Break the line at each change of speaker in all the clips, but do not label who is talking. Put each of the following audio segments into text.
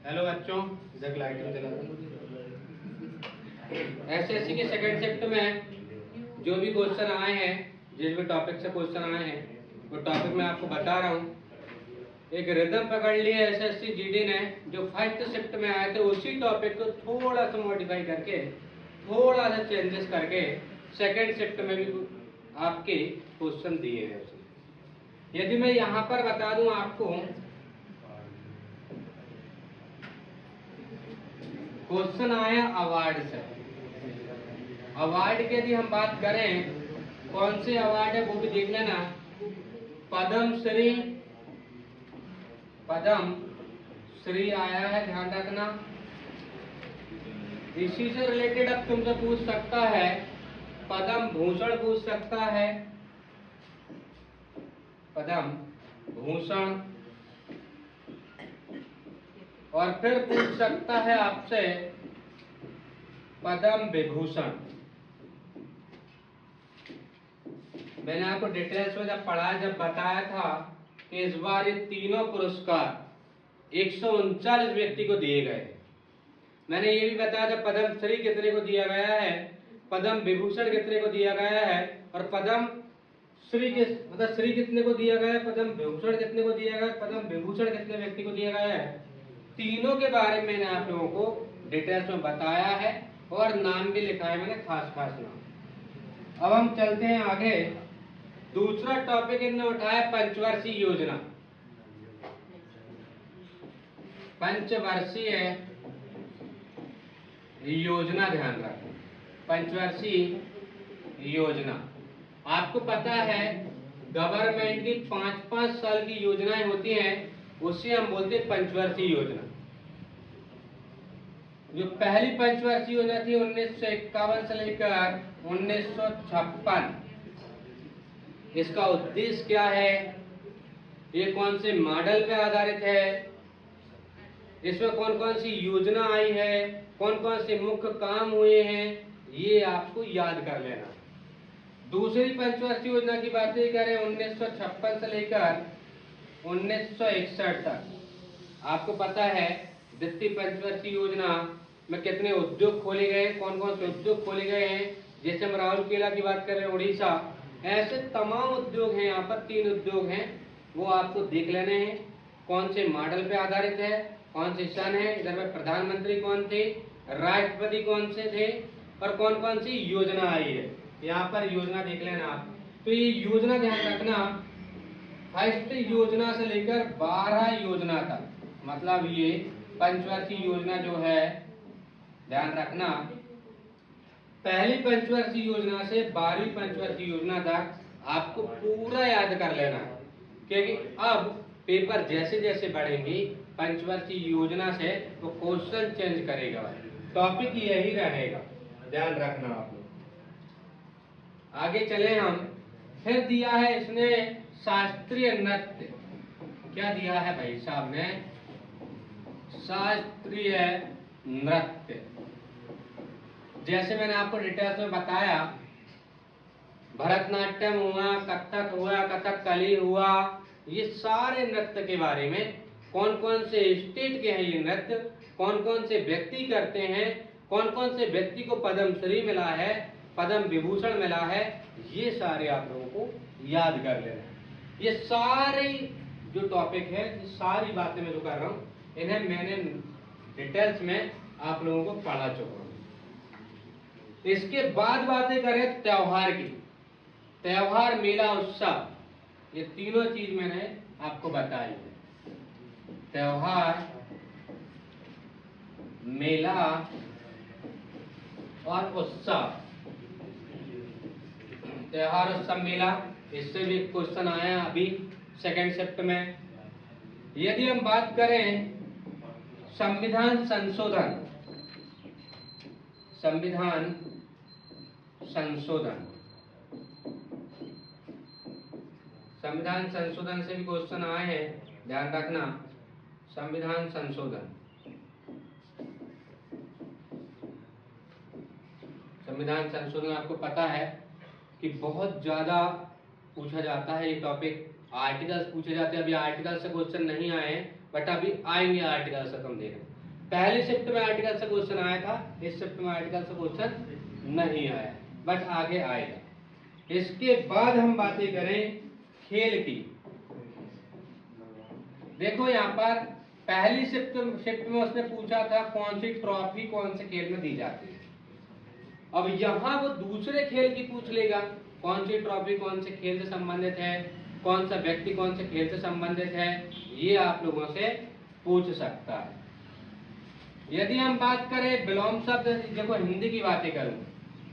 Hello बच्चों, जग lighting चला SSC के सेकंड शिफ्ट में जो भी क्वेश्चन आए हैं, जिस भी टॉपिक से क्वेश्चन आए हैं वो टॉपिक मैं आपको बता रहा हूँ। एक रिदम पकड़ लिया एसएससी जीडी ने, जो फर्स्ट शिफ्ट में आए थे उसी टॉपिक को थोड़ा सा मॉडिफाई करके, थोड़ा सा चेंजेस करके सेकंड शिफ्ट में भी आपके क्वेश्चन दिए हैं। यदि मैं यहाँ पर बता दूं आपको, क्वेश्चन आया अवार्ड से। अवार्ड की यदि हम बात करें, कौन से अवार्ड है वो भी देख लेना। पद्म श्री आया है, ध्यान रखना। इसी से रिलेटेड अब तुमसे पूछ सकता है, पद्म भूषण पूछ सकता है, पद्म भूषण, और फिर पूछ सकता है आपसे पद्म विभूषण। मैंने आपको डिटेल्स में जब पढ़ाया, जब बताया था कि इस बार ये तीनों पुरस्कार 139 व्यक्ति को दिए गए। मैंने ये भी बताया था पद्म श्री कितने को दिया गया है, पद्म विभूषण कितने को दिया गया है, और पद्म श्री मतलब श्री कितने को दिया गया है, पद्म विभूषण कितने को दिया गया है, पद्म विभूषण कितने व्यक्ति को दिया गया है। तीनों के बारे में मैंने आप लोगों को डिटेल्स में बताया है और नाम भी लिखा है मैंने, खास नाम। अब हम चलते हैं आगे। दूसरा टॉपिक इन्होंने उठाया पंचवर्षीय योजना। पंचवर्षीय योजना, ध्यान रखें, पंचवर्षीय योजना। आपको पता है गवर्नमेंट की 5-5 साल की योजनाएं होती हैं, उसे हम बोलते हैं पंचवर्षीय योजना। जो पहली पंचवर्षीय योजना थी 1951 से लेकर 1956, इसका उद्देश्य क्या है, ये कौन से मॉडल पे आधारित है, इसमें कौन कौन सी योजना आई है, कौन कौन से मुख्य काम हुए हैं, ये आपको याद कर लेना। दूसरी पंचवर्षीय योजना की बात करें 1956 से लेकर 1961 तक। आपको पता है द्वितीय पंचवर्षीय योजना में कितने उद्योग खोले गए, कौन कौन से उद्योग खोले गए हैं। जैसे हम राउरकेला की बात करें, उड़ीसा, ऐसे तमाम उद्योग हैं। यहाँ पर 3 उद्योग हैं, वो आपको देख लेने हैं। कौन से मॉडल पे आधारित है, कौन से सन है, इधर में प्रधानमंत्री कौन थे, राष्ट्रपति कौन से थे, और कौन कौन सी योजना आई है। यहाँ पर योजना देख लेना आप। तो ये योजना ध्यान रखना, फर्स्ट योजना से लेकर 12 योजना तक, मतलब ये पंचवर्षीय योजना जो है, ध्यान रखना, पहली पंचवर्षीय योजना से 12वीं पंचवर्षीय योजना तक आपको पूरा याद कर लेना है, क्योंकि अब पेपर जैसे जैसे बढ़ेंगे पंचवर्षीय योजना से तो क्वेश्चन चेंज करेगा, टॉपिक यही रहेगा, ध्यान रखना आप लोग। आगे चले हम। फिर दिया है इसने शास्त्रीय नृत्य। क्या दिया है भाई साहब ने, शास्त्रीय नृत्य। जैसे मैंने आपको डिटेल्स में बताया, भरतनाट्यम हुआ, कथक हुआ, कथकली हुआ, ये सारे नृत्य के बारे में, कौन कौन से स्टेट के हैं ये नृत्य, कौन कौन से व्यक्ति करते हैं, कौन कौन से व्यक्ति को पद्मश्री मिला है, पद्म विभूषण मिला है, ये सारे आप लोगों को याद कर लेना। ये सारे जो टॉपिक है, ये सारी बातें मैं जो कर रहा हूँ, इन्हें मैंने डिटेल्स में आप लोगों को पढ़ा चुका हूँ। इसके बाद बातें करें त्योहार की, त्योहार, मेला, उत्सव, ये तीनों चीज मैंने आपको बताई है। त्योहार, मेला और उत्सव। त्योहार, उत्सव, मेला, इससे भी क्वेश्चन आया अभी सेकंड शिफ्ट में। यदि हम बात करें संविधान संशोधन, संविधान संशोधन, संविधान संशोधन से भी क्वेश्चन आए हैं, ध्यान रखना। संविधान संशोधन, संविधान संशोधन आपको पता है कि बहुत ज्यादा पूछा जाता है ये टॉपिक, आर्टिकल्स पूछे जाते हैं। अभी आर्टिकल से क्वेश्चन नहीं आए हैं, बट अभी आएंगे आर्टिकल से, तुम देखना। पहले शिफ्ट में आर्टिकल से क्वेश्चन आया था, इस शिफ्ट में आर्टिकल से क्वेश्चन नहीं आया, बट आगे आएगा। इसके बाद हम बातें करें खेल की। देखो यहाँ पर पहली शिफ्ट में उसने पूछा था कौन सी ट्रॉफी कौन से खेल में दी जाती है। अब यहाँ वो दूसरे खेल की पूछ लेगा, कौन सी ट्रॉफी कौन से खेल से संबंधित है, कौन सा व्यक्ति कौन से खेल से संबंधित है, ये आप लोगों से पूछ सकता है। यदि हम बात करें विलोम शब्द, देखो हिंदी की बातें करूं,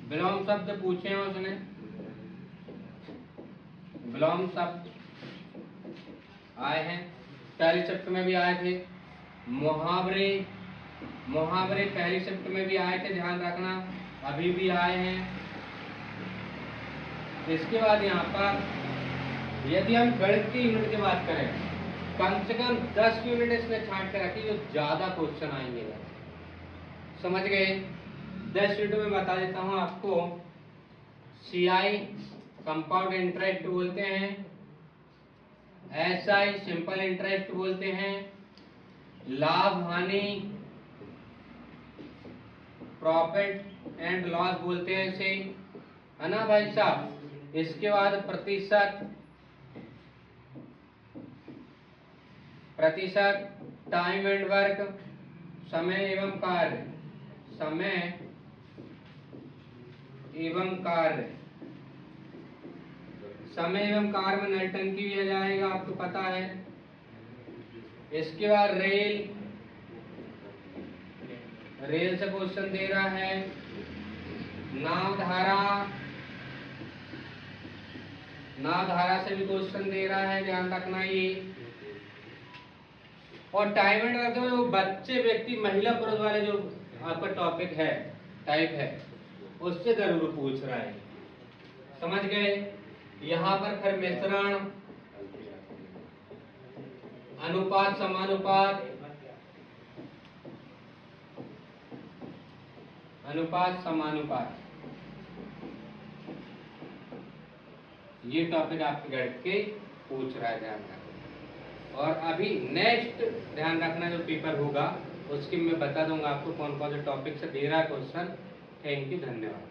विलोम शब्द पूछे हैं उसने, विलोम शब्द आए हैं, पहली शिफ्ट में भी आए थे। मुहावरे, मुहावरे पहली शिफ्ट में भी आए थे, ध्यान रखना, अभी भी आए हैं। इसके बाद यहाँ पर यदि हम गणित की यूनिट की बात करें, कम से कम 10 यूनिट इसमें छांट कर रखी जो ज्यादा क्वेश्चन आएंगे। समझ गए? 10 यूनिट में बता देता हूँ आपको। CI कंपाउंड इंटरेस्ट बोलते हैं, SI सिंपल इंटरेस्ट बोलते हैं, लाभ हानि प्रॉफिट एंड लॉस बोलते हैं इसे, है ना भाई साहब। इसके बाद प्रतिशत, प्रतिशत, टाइम एंड वर्क, समय एवं कार्य, समय एवं कार्य, समय एवं कार्य में नलटंकी भी आ जाएगा, आपको पता है। इसके बाद रेल, रेल से क्वेश्चन दे रहा है। नावधारा, नावधारा से भी क्वेश्चन दे रहा है, ध्यान रखना ये। और टाइम एंड रखते हुए वो बच्चे, व्यक्ति, महिला, पुरुष वाले जो आपका टॉपिक है, टाइप है, उससे जरूर पूछ रहा है। समझ गए? यहाँ पर फिर मिश्रण, अनुपात, समानुपात, अनुपात समानुपात, ये टॉपिक आपके गणित के पूछ रहा है, ध्यान रखना। और अभी नेक्स्ट ध्यान रखना जो पेपर होगा उसकी मैं बता दूंगा आपको कौन कौन से टॉपिक से दे रहा है क्वेश्चन। थैंक यू, धन्यवाद।